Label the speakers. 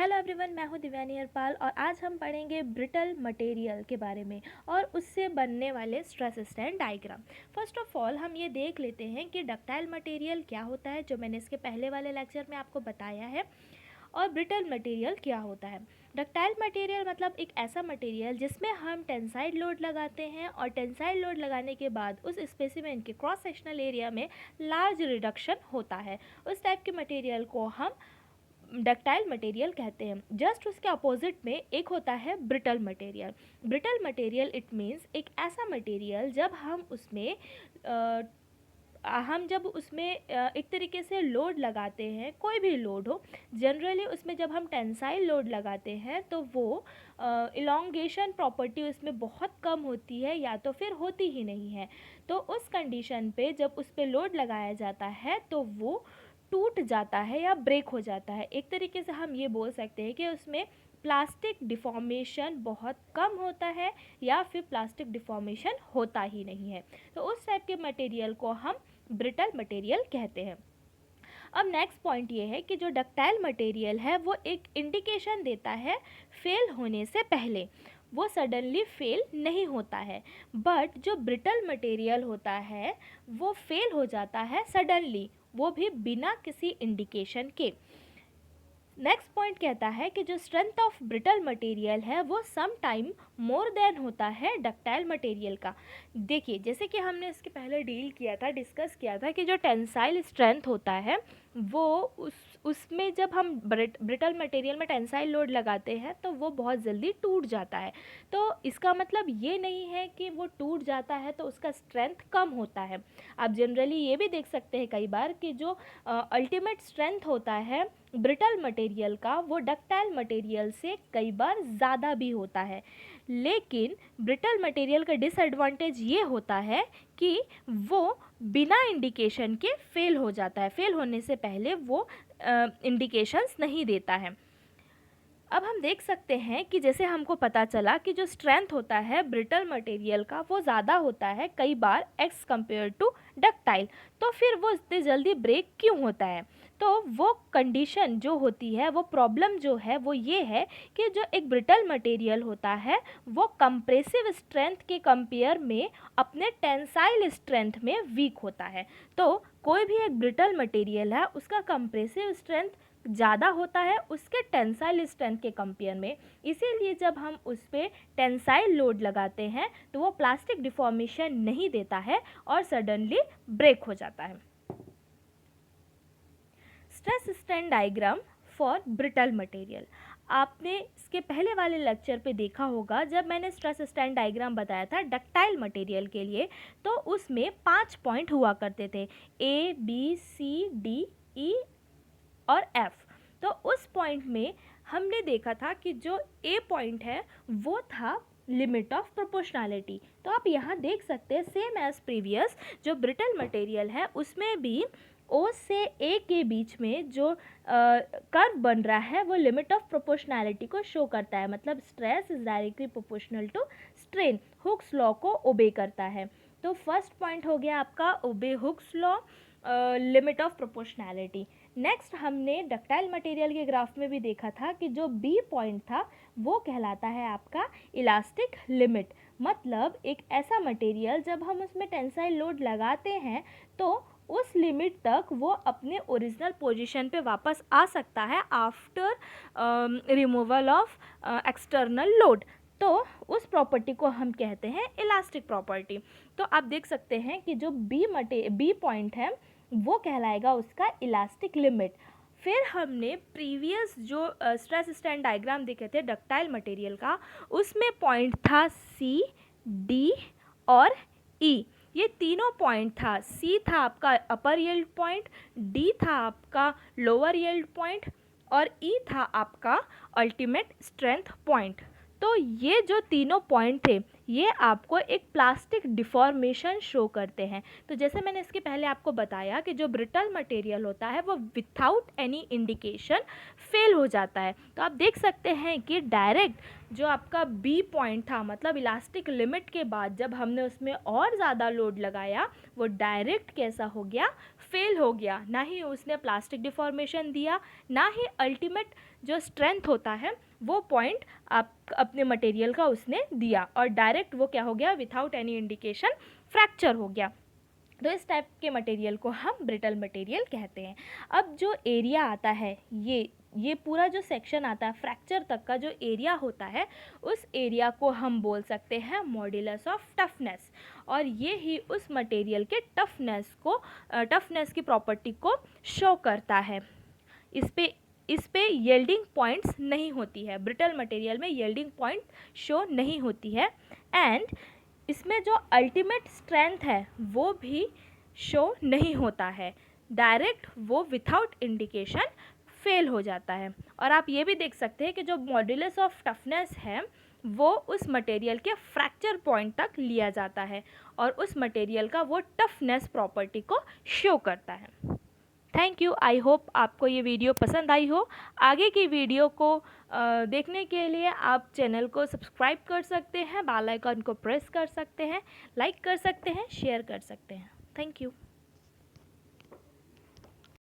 Speaker 1: Hello everyone, मैं हूं दिव्यानी हरपाल और आज हम पढ़ेंगे ब्रिटल मटेरियल के बारे में और उससे बनने वाले stress strain diagram. First of all हम ये देख लेते हैं कि डक्टाइल मटेरियल क्या होता है, जो मैंने इसके पहले वाले लेक्चर में आपको बताया है, और ब्रिटल मटेरियल क्या होता है। डक्टाइल मटेरियल मतलब एक ऐसा मटेरियल जिसमें हम टेंसाइल लोड लगाते हैं और टेंसाइल लोड लगाने के बाद उस स्पेसिमेन के क्रॉस सेक्शनल एरिया में लार्ज रिडक्शन होता है। उस टाइप के मटेरियल को हम डक्टाइल मटेरियल कहते हैं। जस्ट उसके अपोजिट में एक होता है brittle material. Brittle material it means एक ऐसा मटेरियल जब हम उसमें एक तरीके से लोड लगाते हैं, कोई भी लोड हो, जनरली उसमें जब हम टेंसाइल लोड लगाते हैं तो वो इलोंगेशन प्रॉपर्टी उसमें बहुत कम होती है या तो फिर होती ही नहीं है। तो उस कंडीशन पे जब उस पर लोड लगाया जाता है तो वो टूट जाता है या ब्रेक हो जाता है। एक तरीके से हम ये बोल सकते हैं कि उसमें प्लास्टिक डिफॉर्मेशन बहुत कम होता है या फिर प्लास्टिक डिफॉर्मेशन होता ही नहीं है। तो उस टाइप के मटेरियल को हम ब्रिटल मटेरियल कहते हैं। अब नेक्स्ट पॉइंट ये है कि जो डक्टाइल मटेरियल है वो एक इंडिकेशन देता है फेल होने से पहले, वो सडनली फेल नहीं होता है। बट जो ब्रिटल मटेरियल होता है वो फेल हो जाता है सडनली, वो भी बिना किसी इंडिकेशन के। नेक्स्ट पॉइंट कहता है कि जो स्ट्रेंथ ऑफ ब्रिटल मटेरियल है वो सम टाइम मोर देन होता है डक्टाइल मटेरियल का। देखिए, जैसे कि हमने इसके पहले डिस्कस किया था कि जो टेंसाइल स्ट्रेंथ होता है वो उसमें जब हम ब्रिटल मटेरियल में टेंसाइल लोड लगाते हैं तो वो बहुत जल्दी टूट जाता है। तो इसका मतलब ये नहीं है कि वो टूट जाता है तो उसका स्ट्रेंथ कम होता है। आप जनरली ये भी देख सकते हैं कई बार कि जो अल्टीमेट स्ट्रेंथ होता है ब्रिटल मटेरियल का वो डक्टाइल मटेरियल से कई बार ज़्यादा भी होता है। लेकिन ब्रिटल मटेरियल का डिसएडवांटेज ये होता है कि वो बिना इंडिकेशन के फेल हो जाता है, फेल होने से पहले वो इंडिकेशंस नहीं देता है। अब हम देख सकते हैं कि जैसे हमको पता चला कि जो स्ट्रेंथ होता है ब्रिटल मटेरियल का वो ज़्यादा होता है कई बार एज़ कम्पेयर टू डक्टाइल, तो फिर वो इतनी जल्दी ब्रेक क्यों होता है? तो वो कंडीशन जो होती है, वो प्रॉब्लम जो है वो ये है कि जो एक ब्रिटल मटेरियल होता है वो कंप्रेसिव स्ट्रेंथ के कंपेयर में अपने टेंसाइल स्ट्रेंथ में वीक होता है। तो कोई भी एक ब्रिटल मटेरियल है उसका कंप्रेसिव स्ट्रेंथ ज़्यादा होता है उसके टेंसाइल स्ट्रेंथ के कंपेयर में, इसीलिए जब हम उस पर टेंसाइल लोड लगाते हैं तो वो प्लास्टिक डिफॉर्मेशन नहीं देता है और सडनली ब्रेक हो जाता है। Stress strain diagram for brittle material. आपने इसके पहले वाले लेक्चर पे देखा होगा जब मैंने स्ट्रेस स्ट्रेन डायग्राम बताया था डक्टाइल मटेरियल के लिए, तो उसमें 5 पॉइंट हुआ करते थे, A, B, C, D, E और F। तो उस पॉइंट में हमने देखा था कि जो A पॉइंट है वो था लिमिट ऑफ प्रोपोर्शनैलिटी। तो आप यहाँ देख सकते हैं सेम एज प्रीवियस, जो ब्रिटल मटेरियल है उसमें भी O से A के बीच में जो कर्व बन रहा है वो लिमिट ऑफ प्रोपोर्शनैलिटी को शो करता है, मतलब stress is directly proportional to strain, Hooke's law को ओबे करता है। तो फर्स्ट पॉइंट हो गया आपका obey Hooke's law, limit of proportionality. Next हमने डक्टाइल मटेरियल के ग्राफ में भी देखा था कि जो बी पॉइंट था वो कहलाता है आपका इलास्टिक लिमिट, मतलब एक ऐसा मटेरियल जब हम उसमें टेंसाइल लोड लगाते हैं तो उस लिमिट तक वो अपने ओरिजिनल पोजीशन पे वापस आ सकता है after removal of external load. तो उस प्रॉपर्टी को हम कहते हैं इलास्टिक प्रॉपर्टी। तो आप देख सकते हैं कि जो बी पॉइंट है वो कहलाएगा उसका इलास्टिक लिमिट। फिर हमने प्रीवियस जो स्ट्रेस स्ट्रेन डायग्राम देखे थे डक्टाइल मटेरियल का, उसमें पॉइंट था C, D और E। ये तीनों पॉइंट था, C था आपका अपर यील्ड पॉइंट, D था आपका लोअर यील्ड पॉइंट और E था आपका अल्टीमेट स्ट्रेंथ पॉइंट। तो ये जो तीनों पॉइंट थे ये आपको एक प्लास्टिक डिफॉर्मेशन शो करते हैं। तो जैसे मैंने इसके पहले आपको बताया कि जो ब्रिटल मटेरियल होता है वो विथआउट एनी इंडिकेशन फेल हो जाता है। तो आप देख सकते हैं कि डायरेक्ट जो आपका बी पॉइंट था, मतलब इलास्टिक लिमिट के बाद जब हमने उसमें और ज़्यादा लोड लगाया वो डायरेक्ट कैसा हो गया, फेल हो गया। ना ही उसने प्लास्टिक डिफॉर्मेशन दिया, ना ही अल्टीमेट जो स्ट्रेंथ होता है वो पॉइंट आप अपने मटेरियल का उसने दिया और डायरेक्ट वो क्या हो गया, विथआउट एनी इंडिकेशन फ्रैक्चर हो गया। तो इस टाइप के मटेरियल को हम ब्रिटल मटेरियल कहते हैं। अब जो एरिया आता है, ये पूरा जो सेक्शन आता है फ्रैक्चर तक का जो एरिया होता है, उस एरिया को हम बोल सकते हैं मॉड्यूलस ऑफ टफनेस, और ये ही उस मटेरियल के टफनेस की प्रॉपर्टी को शो करता है। इस पे येल्डिंग पॉइंट्स नहीं होती है, ब्रिटल मटेरियल में येल्डिंग पॉइंट शो नहीं होती है, एंड इसमें जो अल्टीमेट स्ट्रेंथ है वो भी शो नहीं होता है, डायरेक्ट वो विथआउट इंडिकेशन फेल हो जाता है। और आप ये भी देख सकते हैं कि जो मॉड्यूलस ऑफ टफनेस है वो उस मटेरियल के फ्रैक्चर पॉइंट तक लिया जाता है और उस मटेरियल का वो टफनेस प्रॉपर्टी को शो करता है। Thank you. आई होप आपको ये वीडियो पसंद आई हो। आगे की वीडियो को देखने के लिए आप चैनल को सब्सक्राइब कर सकते हैं, बेल आइकन को प्रेस कर सकते हैं, लाइक कर सकते हैं, शेयर कर सकते हैं। Thank you.